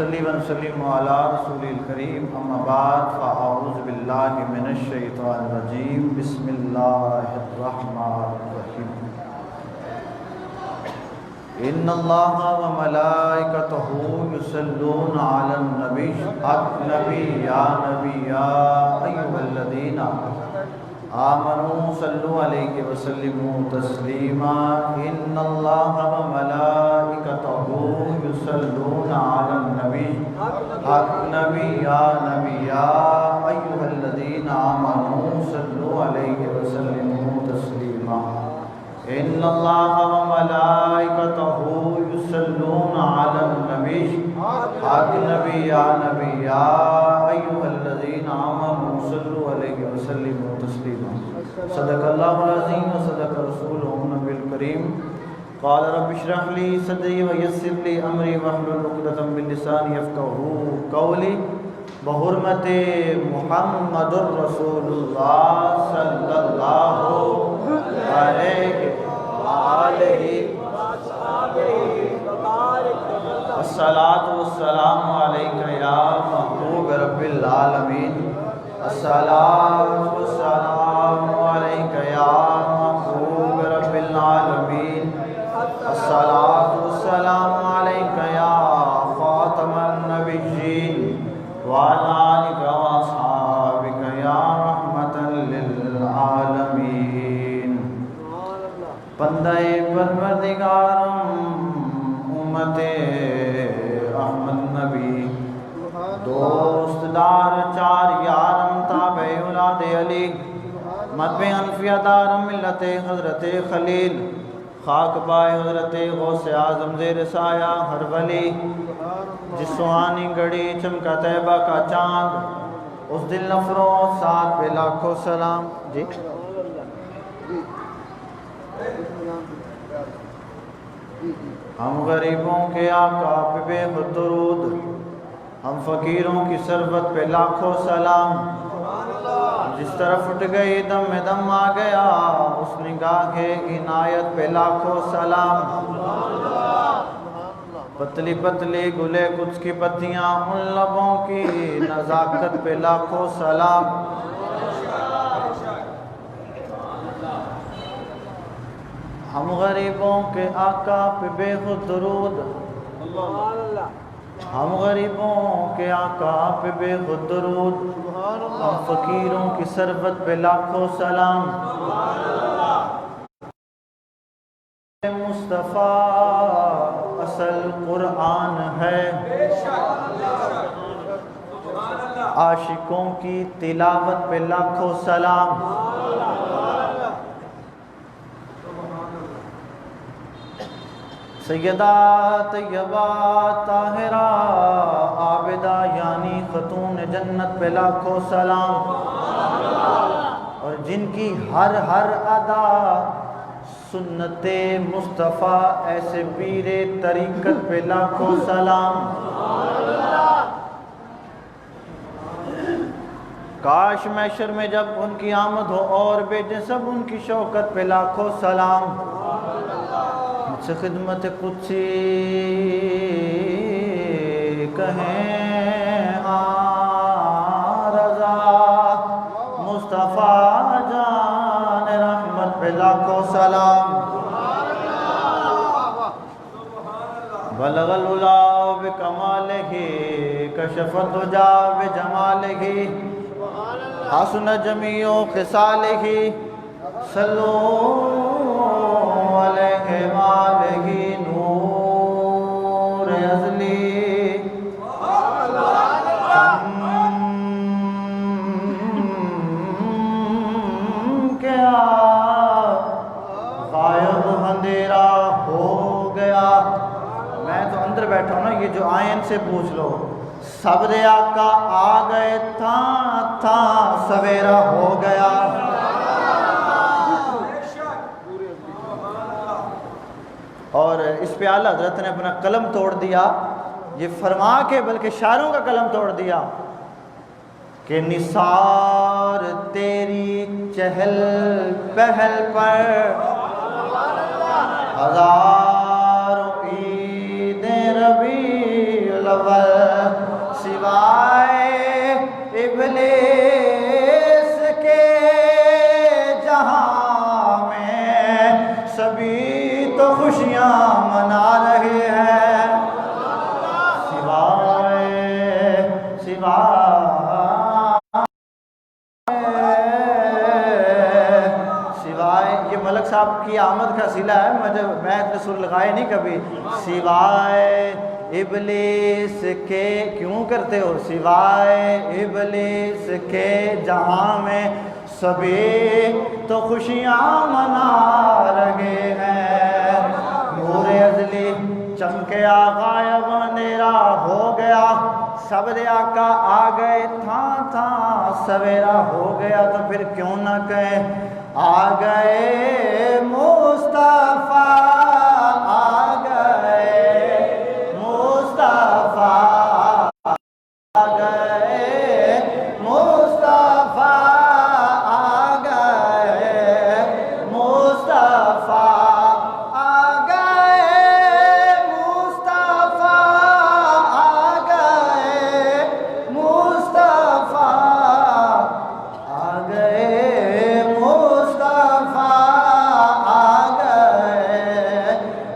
صلی وسلم علی رسول الکریم اما بعد فاعوذ باللہ من الشیطان الرجیم بسم اللہ الرحمن الرحیم ان اللہ وملائکتہ یصلون علی النبی یا ایھا الذین آمنوا صلوا علیہ وسلموا تسلیما ان اللہ وملائکتہ یصلون علی النبی یا ایھا الذین آمنوا صلوا علیہ وسلموا تسلیما ان اللہ وملائکتہ یصلون علی النبی یا ایھا الذین آمنوا صلوا علیہ وسلموا تسلیما صدق اللہ العظیم وصدق رسولہ النبی الکریم قال رب اشرح لی صدری ویسر لی امری واحلل عقدۃ من لسانی یفقہوا قولی بحرمت محمد رسول اللہ صلی اللہ علیہ وآلہ الصلاۃ والسلام علیک یا محبوب رب العالمین الصلاۃ والسلام علیک یا محبوب رب العالمین الصلاۃ والسلام علیک یا خاتم النبیین وعلی آلک واصحابک یا رحمۃ للعالمین بندہ پروردگارم امت احمد نبی دوست دار چار یارم تابع اولاد علی مطبع انفیہ دارم ملت حضرت خلیل خاک پائے حضرت غوث اعظم زیر سایہ ہر ولی جس سہانی گھڑی چمکا طیبہ کا چاند اس دل نفروز ساتھ پہ لاکھوں سلام جی ہم غریبوں کے آقا پہ بے خود درود ہم فقیروں کی سربت پہ لاکھوں سلام جس طرف اٹھ گئی دم میں دم آ گیا اس نگاہ عنایت پہ لاکھوں سلام پتلی پتلی گلے کچھ کی پتیاں ان لبوں کی نزاکت پہ لاکھوں سلام ہم غریبوں کے آقا پہ بے خود درود ہم غریبوں کے آقا پہ بے خود درود ہم فقیروں کی سربت پہ لاکھوں سلام مصطفیٰ اصل قرآن ہے عاشقوں کی تلاوت پہ لاکھوں سلام سیدہ طیبہ طاہرہ عابدہ یعنی خاتون جنت پہ لاکھوں سلام اور جن کی ہر ادا سنت مصطفیٰ ایسے پیر طریقت پہ لاکھوں سلام کاش محشر میں جب ان کی آمد ہو اور بیٹے سب ان کی شوکت پہ لاکھوں سلام مجھ سے خدمت قدسی کہیں رضا مصطفیٰ جان رحمت پہ لاکھوں سلام بلغ العلا بکمالہ کشف الدجا بجمالہ حسن جمیع خصالہ صلو علیہ وآلہ نور ازلی کیا غائب اندھیرا ہو گیا میں تو اندر بیٹھا ہوں نا یہ جو آئین سے پوچھ لو صبر آقا آ گئے تھا سویرا ہو گیا اور اس پہ اعلیٰ حضرت نے اپنا قلم توڑ دیا یہ فرما کے بلکہ شاعروں کا قلم توڑ دیا کہ نثار تیری چہل پہل پر ہزاروں عید ربیع الاول سوائے ابلیس کے جہاں میں سبھی تو خوشیاں منا رہے ہیں، سوائے یہ ملک صاحب کی آمد کا صلہ ہے، میں اتنے سر لگائے نہیں کبھی. سوائے ابلیس کے کیوں کرتے ہو؟ سوائے ابلیس کے جہاں میں سبھی تو خوشیاں منا رہے ہیں. نور ازلی چمکے غائب اندھیرا ہو گیا، سبر آقا آ گئے تھاں تھاں سویرا ہو گیا. تو پھر کیوں نہ کہیں آ گئے مصطفیٰ، آ گئے مصطفیٰ، آ گئے مصطفیٰ، آ گئے مصطفیٰ، آ گئے مصطفیٰ، آ گئے مصطفیٰ، آ گئے مصطفیٰ، آ گئے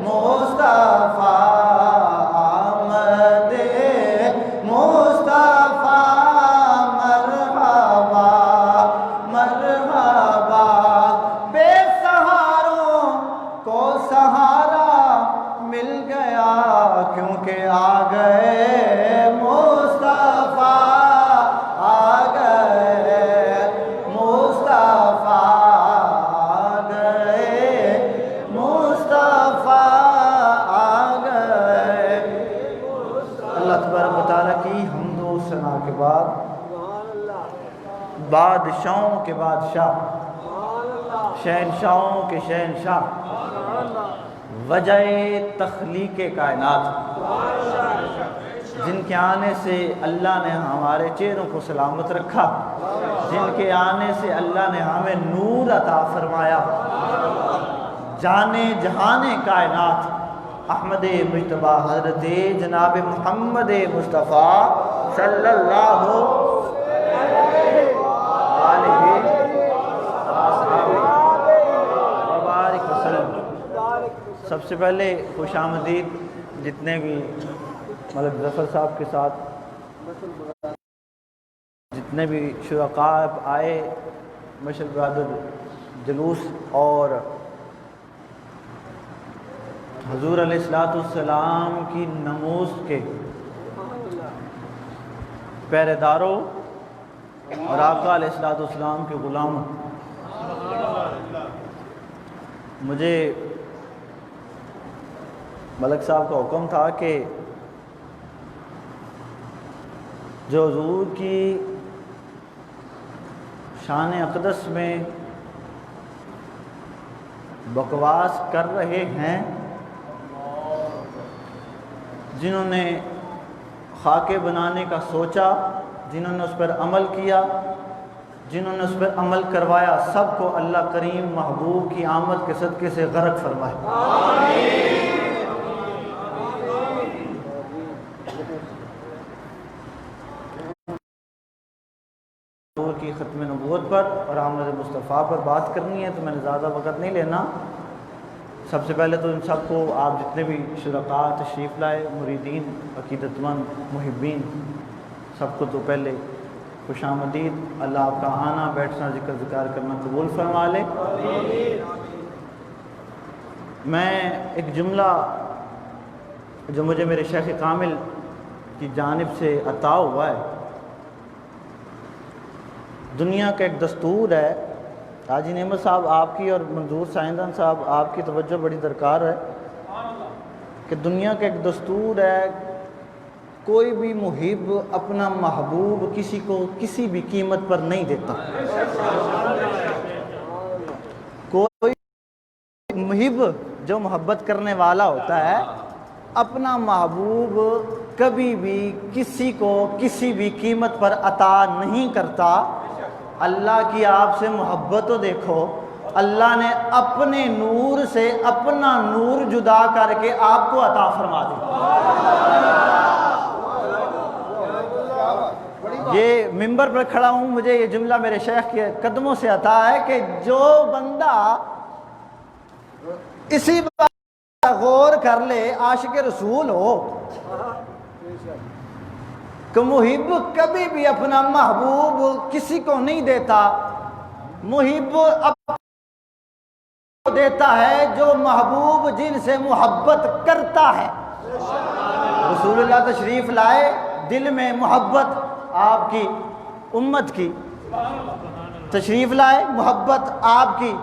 مصطفیٰ، آمد مصطفیٰ، مرحبا مرحبا. بے سہاروں کو سہارا مل گیا کیونکہ آ گئے مصطفیٰ، آ گئے مصطفیٰ، آ گئے مصطفیٰ، آ گئے. اللہ تبارک و تعالیٰ کی حمد و ثنا کے بعد بادشاہوں کے بادشاہ، شہنشاہوں کے شہنشاہ، وجہ تخلیق کائنات، جن کے آنے سے اللہ نے ہمارے چہروں کو سلامت رکھا، جن کے آنے سے اللہ نے ہمیں نور عطا فرمایا، جانے جہان کائنات احمد مجتبیٰ حضرت جناب محمد مصطفیٰ صلی اللہ علیہ وبارک وسلم. سب سے پہلے خوش آمدید جتنے بھی ملک ظفر صاحب کے ساتھ جتنے بھی شرکاء آئے، مشرق برادر جلوس اور حضور علیہ السلام کی نموز کے پہرے داروں اور آقا علیہ السلام کے غلاموں. مجھے ملک صاحب کا حکم تھا کہ جو حضور کی شان اقدس میں بکواس کر رہے ہیں، جنہوں نے خاکے بنانے کا سوچا، جنہوں نے اس پر عمل کیا، جنہوں نے اس پر عمل کروایا، سب کو اللہ کریم محبوب کی آمد کے صدقے سے غرق فرمائے. حضور کی ختم نبوت پر اور آمد مصطفیٰ پر بات کرنی ہے تو میں نے زیادہ وقت نہیں لینا. سب سے پہلے تو ان سب کو، آپ جتنے بھی شرکاء تشریف لائے، مریدین، عقیدت مند، محبین، سب کو تو پہلے خوش آمدید. اللہ آپ کا آنا، بیٹھنا، ذکر ذکار کرنا قبول فرما لے. میں ایک جملہ جو مجھے میرے شیخ کامل کی جانب سے عطا ہوا ہے، دنیا کا ایک دستور ہے. حاجی نعمت صاحب آپ کی اور منظور سائنسدان صاحب آپ کی توجہ بڑی درکار ہے کہ دنیا کا ایک دستور ہے، کوئی بھی محب اپنا محبوب کسی کو کسی بھی قیمت پر نہیں دیتا. کوئی محب جو محبت کرنے والا ہوتا ہے اپنا محبوب کبھی بھی کسی کو کسی بھی قیمت پر عطا نہیں کرتا. اللہ کی آپ سے محبت تو دیکھو، اللہ نے اپنے نور سے اپنا نور جدا کر کے آپ کو عطا فرما دی. منبر پر کھڑا ہوں، مجھے یہ جملہ میرے شیخ کے قدموں سے عطا ہے کہ جو بندہ اسی بات پر غور کر لے، عاشق رسول ہو کہ محب کبھی بھی اپنا محبوب کسی کو نہیں دیتا، محب دیتا ہے جو محبوب جن سے محبت کرتا ہے۔ رسول اللہ تشریف لائے، دل میں محبت آپ کی امت کی، تشریف لائے محبت آپ کی۔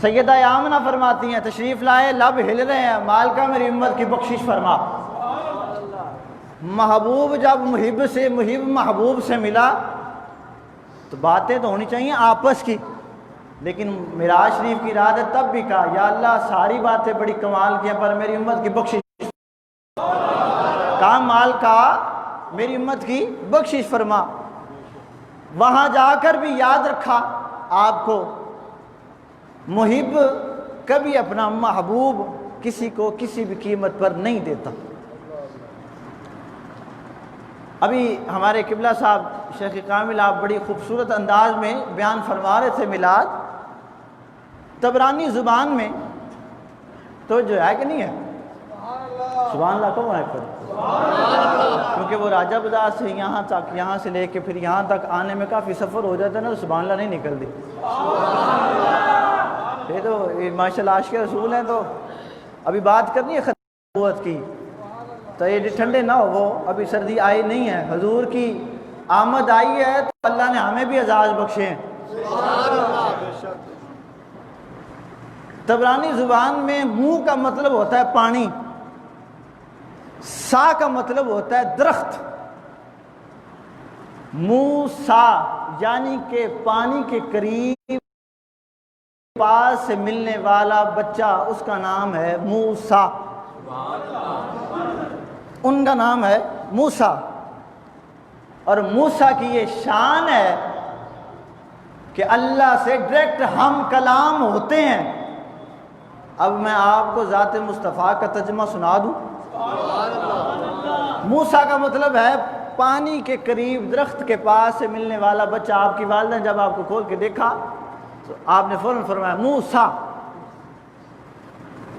سیدہ آمنہ فرماتی ہیں تشریف لائے، لب ہل رہے ہیں، مالکہ میری امت کی بخشش فرما۔ محبوب جب محب محبوب سے ملا تو باتیں تو ہونی چاہیے آپس کی، لیکن معراج شریف کی رات ہے تب بھی کہا یا اللہ ساری باتیں بڑی کمال کی ہیں پر میری امت کی بخشش، کہا مال کا میری امت کی بخشش فرما۔ وہاں جا کر بھی یاد رکھا آپ کو، محب کبھی اپنا محبوب کسی کو کسی بھی قیمت پر نہیں دیتا۔ ابھی ہمارے قبلہ صاحب شیخ کامل آپ بڑی خوبصورت انداز میں بیان فرما رہے تھے میلاد، طبرانی زبان میں تو جو ہے کہ نہیں ہے، سبحان اللہ کو ہے پر، کیونکہ وہ راجہ بازار سے یہاں تک، یہاں سے لے کے پھر یہاں تک آنے میں کافی سفر ہو جاتا ہے نا، تو سبحان اللہ نہیں نکلتی۔ یہ تو ماشاء اللہ عاشق رسول ہیں، تو ابھی بات کرنی ہے ختم نبوت کی تو یہ ٹھنڈے نہ ہو، وہ ابھی سردی آئی نہیں ہے، حضور کی آمد آئی ہے تو اللہ نے ہمیں بھی اعزاز بخشے ہیں۔ طبرانی زبان میں منہ کا مطلب ہوتا ہے پانی، سا کا مطلب ہوتا ہے درخت، موسا یعنی کہ پانی کے قریب پاس سے ملنے والا بچہ، اس کا نام ہے موسیٰ، ان کا نام ہے موسیٰ۔ اور موسیٰ کی یہ شان ہے کہ اللہ سے ڈائریکٹ ہم کلام ہوتے ہیں۔ اب میں آپ کو ذات مصطفیٰ کا ترجمہ سنا دوں۔ موسیٰ کا مطلب ہے پانی کے قریب درخت کے پاس سے ملنے والا بچہ۔ آپ کی والدہ نے جب آپ کو کھول کے دیکھا تو آپ نے فوراً فرمایا موسیٰ۔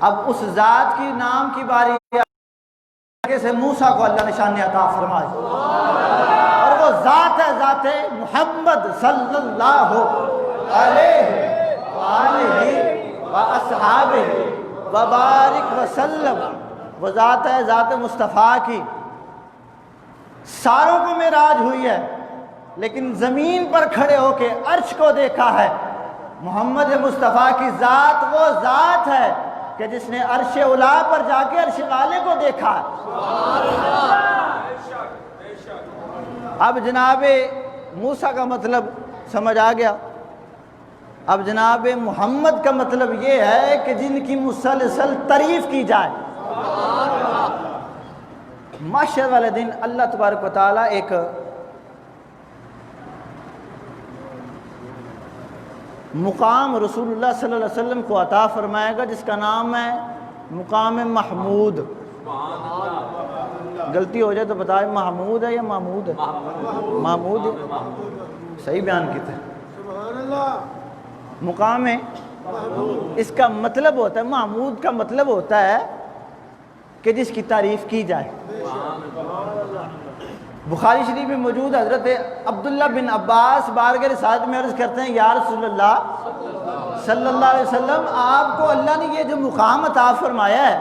اب اس ذات کی نام کی باری سے موسیٰ کو اللہ نے شان عطا فرمائی، اور وہ ذات ہے ذات محمد صلی اللہ علیہ وآلہ وآصحابہ وبارک وسلم۔ وہ ذات ہے ذات مصطفیٰ کی۔ ساروں کو معراج ہوئی ہے، لیکن زمین پر کھڑے ہو کے عرش کو دیکھا ہے۔ محمد مصطفیٰ کی ذات وہ ذات ہے کہ جس نے عرش اولا پر جا کے عرش والے کو دیکھا ہے۔ اب جناب موسیٰ کا مطلب سمجھ آ گیا۔ اب جناب محمد کا مطلب یہ ہے کہ جن کی مسلسل تعریف کی جائے۔ محشر والے دن اللہ تبارک و تعالیٰ ایک مقام رسول اللہ صلی اللہ علیہ وسلم کو عطا فرمائے گا جس کا نام ہے مقام محمود۔ غلطی ہو جائے تو بتائیں محمود ہے یا محمود ہے؟ محمود ہے، صحیح بیان کیتے ہیں۔ مقام ہے، اس کا مطلب ہوتا ہے، محمود کا مطلب ہوتا ہے کہ جس کی تعریف کی جائے۔ بخاری شریف میں موجود حضرت عبداللہ بن عباس بارگاہ رسالت میں عرض کرتے ہیں یا رسول اللہ صلی اللہ علیہ وسلم، آپ کو اللہ نے یہ جو مقام عطا فرمایا ہے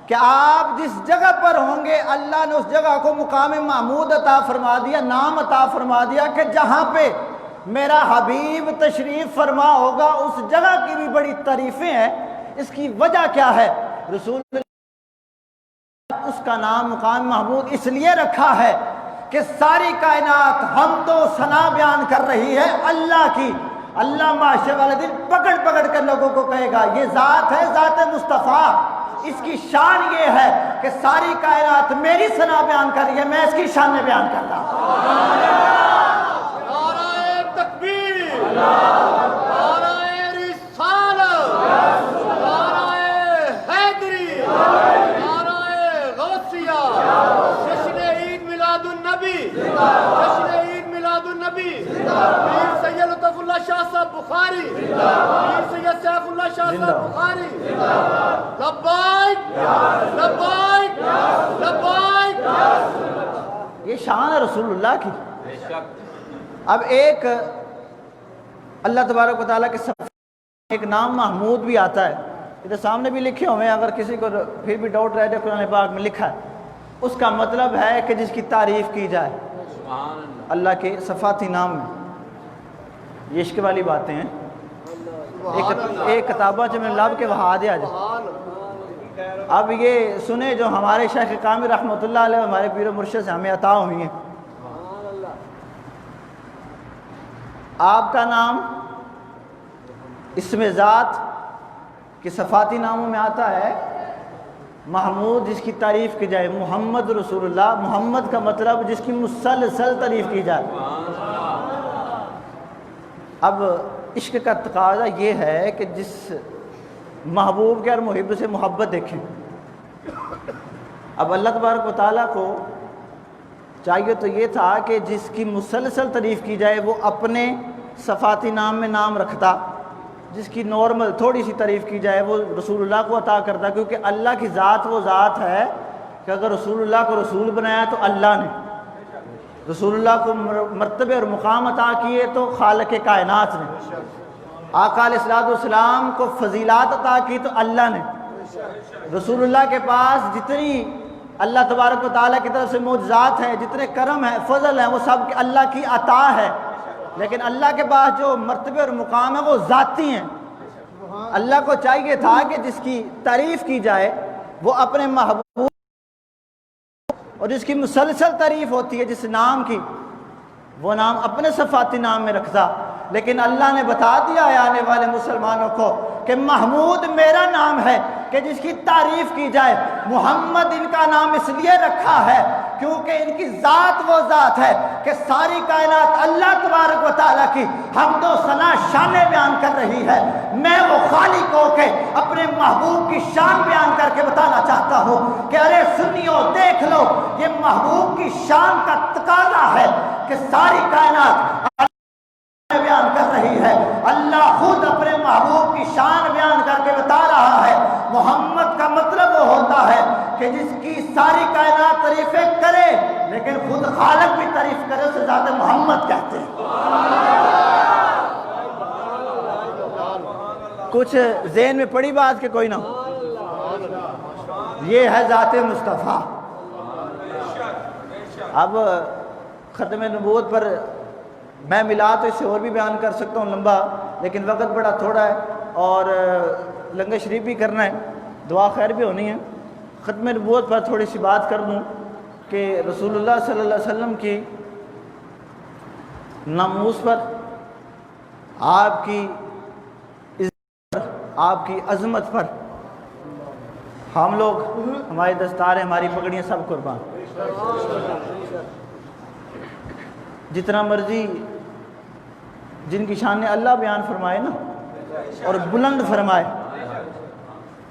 کہ آپ جس جگہ پر ہوں گے اللہ نے اس جگہ کو مقام محمود عطا فرما دیا، نام عطا فرما دیا کہ جہاں پہ میرا حبیب تشریف فرما ہوگا اس جگہ کی بھی بڑی تعریفیں ہیں۔ اس کی وجہ کیا ہے؟ رسول اللہ اس کا نام مقام محمود اس لیے رکھا ہے کہ ساری کائنات حمد و ثنا بیان کر رہی ہے اللہ کی۔ اللہ معاشر والے دن پکڑ پکڑ کر لوگوں کو کہے گا یہ ذات ہے ذات مصطفیٰ، اس کی شان یہ ہے کہ ساری کائنات میری ثنا بیان کر رہی ہے، میں اس کی شان بیان کرتا ہوں۔ نعرہ تکبیر، نعرہ رسالت، نعرہ حیدری، نعرہ غوثیہ، جشن عید میلاد النبی۔ پیر سید لطف اللہ شاہ صاحب بخاری پیر سید سیف اللہ شاہ صاحب بخاری لبیک لبیک لبیک یہ شان ہے رسول اللہ کی۔ اب ایک اللہ تبارک و تعالیٰ کے صفحے ایک نام محمود بھی آتا ہے، ادھر سامنے بھی لکھے ہوئے ہیں، اگر کسی کو پھر بھی ڈاؤٹ رہ جائے قرآن پاک میں لکھا ہے، اس کا مطلب ہے کہ جس کی تعریف کی جائے اللہ کے صفاتی نام میں۔ یہ عشق والی باتیں ہیں، ایک کتابہ جو میں لب کے بہا دیا جائے۔ اب یہ سنیں جو ہمارے شیخ کامل رحمۃ اللہ علیہ ہمارے پیر و مرشد سے ہمیں عطا ہوئی ہیں۔ آپ کا نام اسم ذات کے صفاتی ناموں میں آتا ہے محمود، جس کی تعریف کی جائے، محمد رسول اللہ، محمد کا مطلب جس کی مسلسل تعریف کی جائے۔ اب عشق کا تقاضا یہ ہے کہ جس محبوب کے اور محب سے محبت دیکھیں۔ اب اللہ تبارک و تعالیٰ کو چاہیے تو یہ تھا کہ جس کی مسلسل تعریف کی جائے وہ اپنے صفاتی نام میں نام رکھتا، جس کی نارمل تھوڑی سی تعریف کی جائے وہ رسول اللہ کو عطا کرتا، کیونکہ اللہ کی ذات وہ ذات ہے کہ اگر رسول اللہ کو رسول بنایا تو اللہ نے، رسول اللہ کو مرتبے اور مقام عطا کیے تو خالق کائنات نے، آقا علیہ السلام کو فضیلات عطا کی تو اللہ نے، رسول اللہ کے پاس جتنی اللہ تبارک و تعالیٰ کی طرف سے معجزات ہیں، جتنے کرم ہیں، فضل ہیں، وہ سب اللہ کی عطا ہے۔ لیکن اللہ کے پاس جو مرتبے اور مقام ہے وہ ذاتی ہیں۔ اللہ کو چاہیے تھا کہ جس کی تعریف کی جائے وہ اپنے محبوب، اور جس کی مسلسل تعریف ہوتی ہے جس نام کی، وہ نام اپنے صفاتی نام میں رکھتا۔ لیکن اللہ نے بتا دیا ہے آنے والے مسلمانوں کو کہ محمود میرا نام ہے کہ جس کی تعریف کی جائے۔ محمد ان کا نام اس لیے رکھا ہے کیونکہ ان کی ذات وہ ذات ہے کہ ساری کائنات اللہ تبارک و تعالیٰ کی حمد و ثنا شانیں بیان کر رہی ہے۔ میں وہ خالق ہو کے اپنے محبوب کی شان بیان کر کے بتانا چاہتا ہوں کہ ارے سنیو دیکھ لو، یہ محبوب کی شان کا تقاضا ہے کہ ساری کائنات بیان کر رہی ہے۔ اللہ خود اپنے محبوب کی شان بیان کر کے بتا رہا ہے۔ محمد کا مطلب وہ ہوتا ہے کہ جس کی ساری کائنات تعریفیں کرے لیکن خود خالق بھی تعریف کرے، اسے ذات محمد کہتے ہیں۔ کچھ ذہن میں پڑی بات کہ کوئی نہ؟ یہ ہے ذات مصطفیٰ۔ اب ختم نبوت پر میں ملا تو اس سے اور بھی بیان کر سکتا ہوں لمبا، لیکن وقت بڑا تھوڑا ہے اور لنگر شریف بھی کرنا ہے، دعا خیر بھی ہونی ہے۔ ختم نبوت پر تھوڑی سی بات کر دوں کہ رسول اللہ صلی اللہ علیہ وسلم کی ناموس پر، آپ کی عزت پر، آپ کی عظمت پر ہم لوگ، ہماری دستاریں، ہماری پگڑیاں سب قربان۔ جتنا مرضی جن کی شان اللہ بیان فرمائے نا اور بلند فرمائے،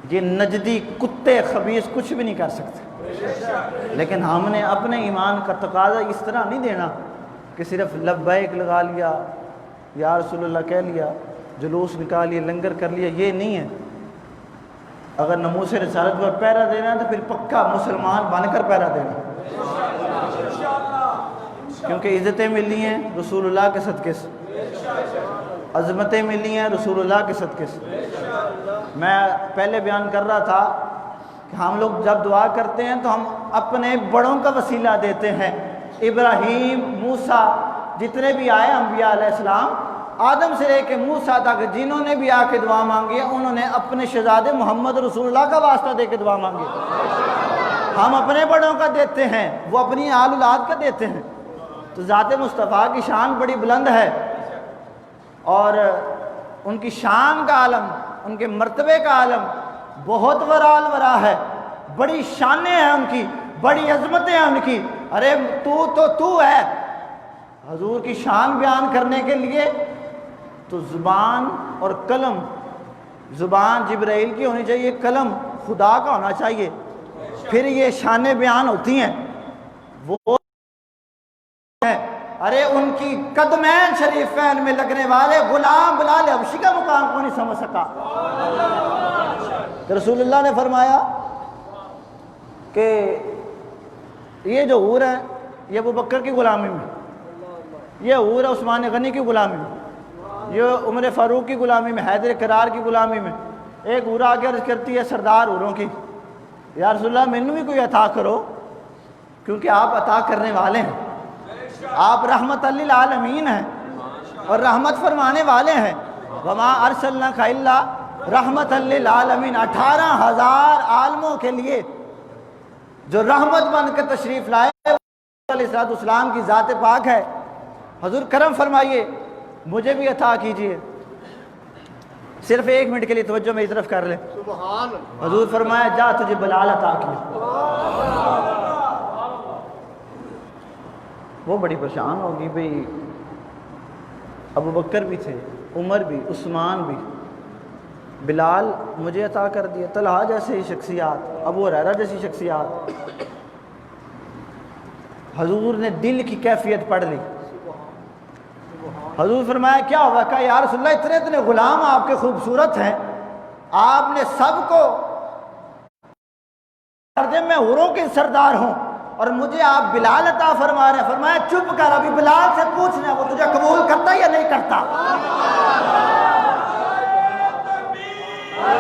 یہ نجدی کتے خبیث کچھ بھی نہیں کر سکتے۔ لیکن ہم نے اپنے ایمان کا تقاضا اس طرح نہیں دینا کہ صرف لبیک لگا لیا، یا رسول اللہ کہہ لیا، جلوس نکالیے، لنگر کر لیا، یہ نہیں ہے۔ اگر ناموس رسالت پر پہرا دینا ہے تو پھر پکا مسلمان بن کر پہرا دینا، کیونکہ عزتیں ملی ہیں رسول اللہ کے صدقے سے، عظمتیں ملی ہیں رسول اللہ کے صدقے سے۔ میں پہلے بیان کر رہا تھا کہ ہم لوگ جب دعا کرتے ہیں تو ہم اپنے بڑوں کا وسیلہ دیتے ہیں۔ ابراہیم، موسیٰ، جتنے بھی آئے انبیاء علیہ السلام، آدم سے لے کے موسیٰ تک جنہوں نے بھی آ کے دعا مانگی ہے، انہوں نے اپنے شہزادے محمد رسول اللہ کا واسطہ دے کے دعا مانگی۔ ہم اپنے بڑوں کا دیتے ہیں، وہ اپنی آل اولاد کا دیتے ہیں۔ تو ذات مصطفیٰ کی شان بڑی بلند ہے، اور ان کی شان کا عالم، ان کے مرتبے کا عالم بہت ورال ورا ہے، بڑی شانیں ہیں ان کی، بڑی عظمتیں ہیں ان کی۔ ارے تو ہے حضور کی شان بیان کرنے کے لیے تو زبان اور قلم، زبان جبرائیل کی ہونی چاہیے، قلم خدا کا ہونا چاہیے، پھر یہ شانیں بیان ہوتی ہیں۔ وہ ہے ارے ان کی قدمین شریفین میں لگنے والے غلام بلال حبشی کا مقام کو نہیں سمجھ سکا۔ تو رسول اللہ نے فرمایا کہ یہ جو حور ہے یہ ابو بکر کی غلامی میں، یہ حور ہے عثمان غنی کی غلامی میں، یہ عمر فاروق کی غلامی میں، حیدر کرار کی غلامی میں۔ ایک حور آگے عرض کرتی ہے سردار حوروں کی، یا رسول اللہ مینوں بھی کوئی عطا کرو، کیونکہ آپ عطا کرنے والے ہیں، آپ رحمت للعالمین ہیں اور رحمت فرمانے والے ہیں۔ وما ارسلناک الا رحمت للعالمین، 18,000 عالموں کے لیے جو رحمت بن کے تشریف لائے علیہ السلام کی ذات پاک ہے۔ حضور کرم فرمائیے مجھے بھی عطا کیجئے۔ صرف 1 منٹ کے لیے توجہ میری طرف کر لیں۔ سبحان حضور فرمایا جا تجھے بلال عطا کیا۔ وہ بڑی پریشان ہوگی بھئی ابو بکر بھی تھے، عمر بھی، عثمان بھی، بلال مجھے عطا کر دیا، طلحہ جیسے شخصیات، ابو ہریرہ جیسی شخصیات۔ حضور نے دل کی کیفیت پڑھ لی۔ حضور فرمایا کیا ہوا؟ کہا یا رسول اللہ اتنے اتنے غلام آپ کے خوبصورت ہیں، آپ نے سب کو کر دے، میں حوروں کے سردار ہوں اور مجھے آپ بلال عطا فرما رہے ہیں۔ فرمایا چپ کر، ابھی بلال سے پوچھنا وہ تجھے قبول کرتا یا نہیں کرتا۔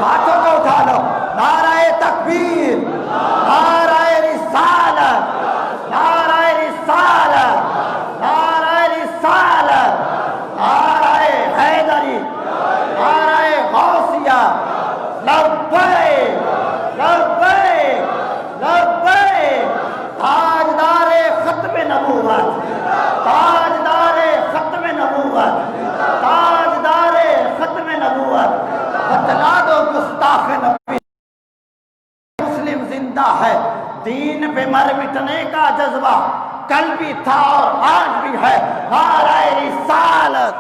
ہاتھوں کو اٹھا لو، نعرہ تکبیر، نعرہ رسالت، نعرہ رسالت، نعرہ رسالت، نعرہ حیدری، نعرہ غوثیہ، لبیک لبیک لبیک۔ تاجدار ختم نبوت، تاجدار ختم نبوت، تاجدار ختم نبوت، بتلا دو گستاخ نبی مسلم زندہ ہے، دین پہ مر مٹنے کا جذبہ کل بھی تھا اور آج بھی ہے، نعرہ رسالت۔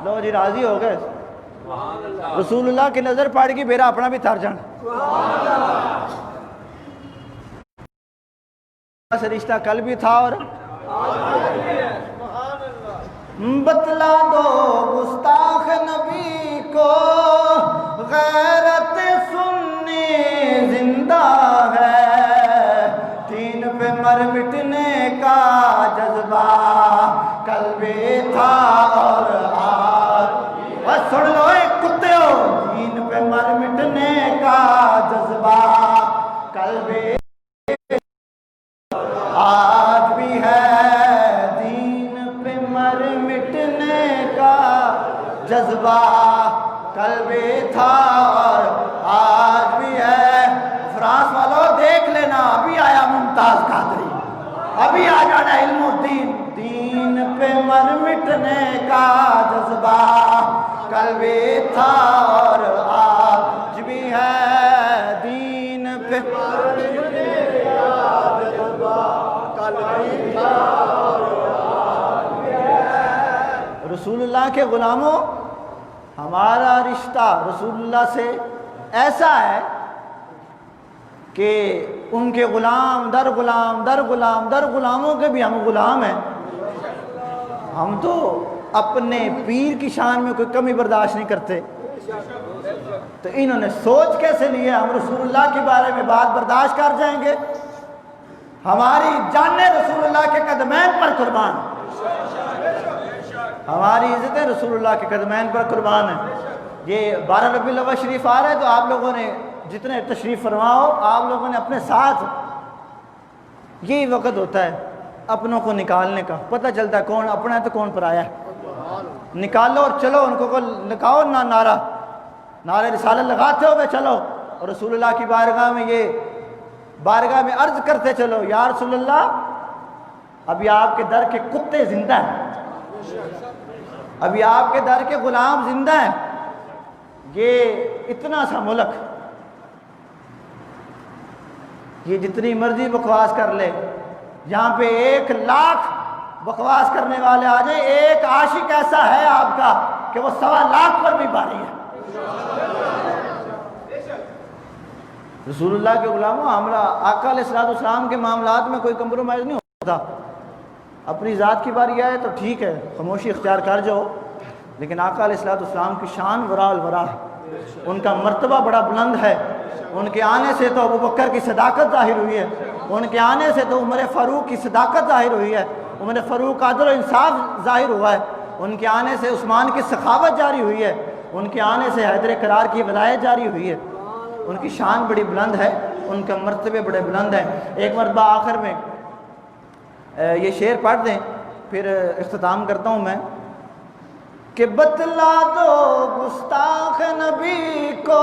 لو جی راضی ہو گئے؟ رسول اللہ کی نظر پڑ گئی، میرا اپنا بھی تھر جان۔ سے رشتہ کل بھی تھا اور بتلا دو گستاخ نبی کو غیرت سنی زندہ ہے، دین پہ مر مٹنے کا جذبہ کل بھی تھا اور آج۔ بس سن لو ایک کتے ہو، دین پہ مر مٹنے کا جذبہ کل بھی آج بھی ہے، دین پہ مر مٹنے کا جذبہ کل بھی تھا اور آج بھی ہے۔ فرانس والوں دیکھ لینا، ابھی آیا ممتاز قادری، ابھی آ جانا علم الدین۔ دین پہ مر مٹنے کا جذبہ کل بھی تھا اور آج بھی ہے، دین پہ مر مٹنے کا جذبہ کل بھی تھا اور آج بھی ہے۔ رسول اللہ کے غلاموں، ہمارا رشتہ رسول اللہ سے ایسا ہے کہ ان کے غلام در غلام در غلام در غلاموں کے بھی ہم غلام ہیں۔ ہم تو اپنے پیر کی شان میں کوئی کمی برداشت نہیں کرتے، تو انہوں نے سوچ کیسے لی ہے ہم رسول اللہ کے بارے میں بات برداشت کر جائیں گے؟ ہماری جانیں رسول اللہ کے قدمین پر قربان، ہماری عزتیں رسول اللہ کے قدمین پر قربان ہیں۔ یہ 12 ربیع الاول شریف آ رہا ہے، تو آپ لوگوں نے جتنے تشریف فرماؤ، آپ لوگوں نے اپنے ساتھ، یہی وقت ہوتا ہے اپنوں کو نکالنے کا، پتہ چلتا ہے کون اپنا ہے تو کون پرایا ہے۔ نکالو اور چلو، ان کو لگاؤ نہ نعرہ رسالت لگاتے ہوئے چلو، اور رسول اللہ کی بارگاہ میں بارگاہ میں عرض کرتے چلو، یا رسول اللہ ابھی آپ کے در کے کتے زندہ ہیں، ابھی آپ کے در کے غلام زندہ ہیں۔ یہ اتنا سا ملک، یہ جتنی مرضی بکواس کر لے، یہاں پہ 1,00,000 بکواس کرنے والے آ جائیں، ایک عاشق ایسا ہے آپ کا کہ وہ 1,25,000 پر بھی بھاری ہے۔ رسول اللہ کے غلاموں، آقا علیہ السلام کے معاملات میں کوئی کمپرومائز نہیں ہوتا۔ اپنی ذات کی باری آئے تو ٹھیک ہے، خاموشی اختیار کر جاؤ، لیکن آقا علیہ السلام کی شان وراء الورا ہے، ان کا مرتبہ بڑا بلند ہے۔ ان کے آنے سے تو ابوبکر کی صداقت ظاہر ہوئی ہے، ان کے آنے سے تو عمر فاروق کی صداقت ظاہر ہوئی ہے، عمر فاروق عدل و انصاف ظاہر ہوا ہے، ان کے آنے سے عثمان کی سخاوت جاری ہوئی ہے، ان کے آنے سے حیدر کرار کی ولایت جاری ہوئی ہے۔ ان کی شان بڑی بلند ہے، ان کے مرتبے بڑے بلند ہیں۔ ایک مرتبہ آخر میں یہ شعر پڑھ دیں، پھر اختتام کرتا ہوں میں کہ بتلا دو گستاخ نبی کو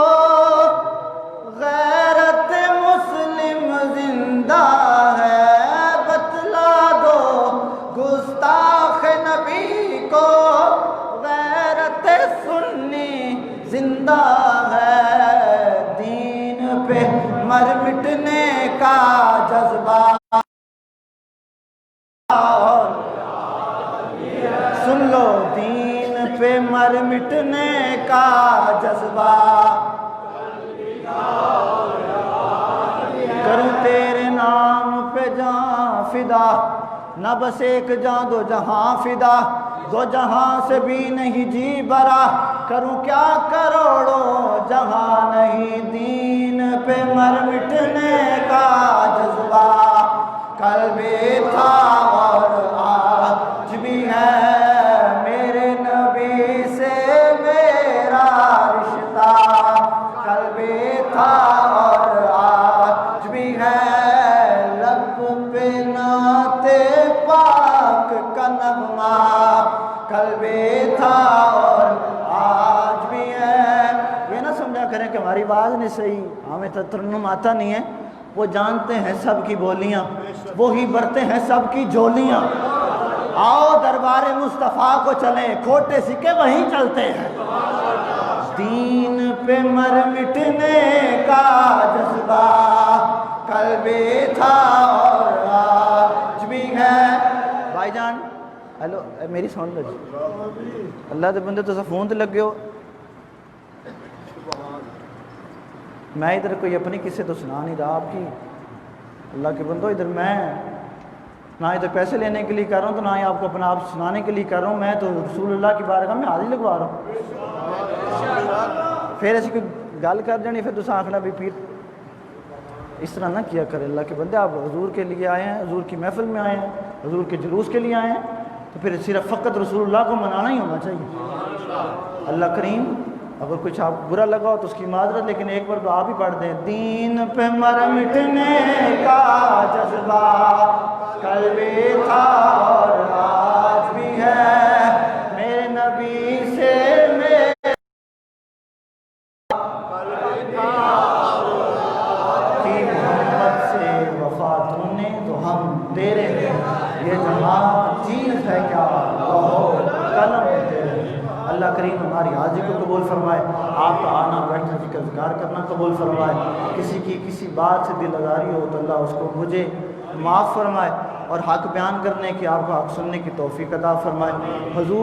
غیرت مسلم زندہ ہے، بتلا دو گستاخ نبی کو غیرت سنی زندہ ہے، دین پہ مر مٹنے کا جذبہ، سن لو دین پہ مر مٹنے کا جذبہ، کروں تیرے نام پہ جان فدا، نہ بس ایک جان دو جہاں فدا، دو جہاں سے بھی نہیں جی برا، کروں کیا کروڑوں جہاں نہیں، دین پہ مر مٹنے کا جذبہ، کل بھی تھا اور آج بھی ہے، میرے نبی سے میرا رشتہ، کل بھی تھا اور آج بھی ہے، لب پہ نعت پاک کا نغمہ، کل بھی تھا اور آج بھی ہے۔ یہ نہ سمجھا کریں کہ ہماری آواز نہیں صحیح، ہمیں ترنم آتا نہیں ہے، وہ جانتے ہیں سب کی بولیاں، وہی برتے ہیں سب کی جولیاں، آؤ دربار مصطفیٰ کو چلیں، کھوٹے سکے وہیں چلتے ہیں، دین پہ مر مٹنے کا جذبہ، کل بھی تھا اور آج بھی ہے۔ بھائی جان ہیلو، میری ساؤنڈ لگی، اللہ دے بندے تو فون تے لگے ہو، میں ادھر کوئی اپنی کسی تو سنا نہیں رہا آپ کی، اللہ کے بندو ادھر میں نہ ادھر پیسے لینے کے لیے کر رہا ہوں، تو نہ ہی آپ کو اپنا آپ سنانے کے لیے کر رہا ہوں، میں تو رسول اللہ کی بارگاہ میں حاضری لگوا رہا ہوں۔ پھر ایسی کوئی گل کر جانی، پھر تساں آکھنا بھی پیر اس طرح نہ کیا کرے، اللہ کے بندے آپ حضور کے لیے آئے ہیں، حضور کی محفل میں آئے ہیں، حضور کے جلوس کے لیے آئے ہیں، تو پھر صرف فقط رسول اللہ کو منانا ہی ہونا چاہیے۔ اللہ کریم اگر کچھ آپ برا لگا ہو تو اس کی معذرت، لیکن ایک بار تو آپ ہی پڑھ دیں، دین پہ مر مٹنے کا جذبہ، کل بھی تھا اور آج بھی ہے، میرے نبی سے میرے کی محمد سے وفا تو نے تو ہم تیرے ہیں، یہ جہاں چیز ہے کیا کہو قلم تیرے۔ اللہ کریم ہماری حاضری کو قبول فرمائے، آپ کا آنا بیٹھنا ذکر اذکار کرنا قبول فرمائے، کسی کی کسی بات سے دل آزاری ہو تو اللہ اس کو مجھے معاف فرمائے، اور حق بیان کرنے کی، آپ کو حق سننے کی توفیق عطا فرمائے۔ حضور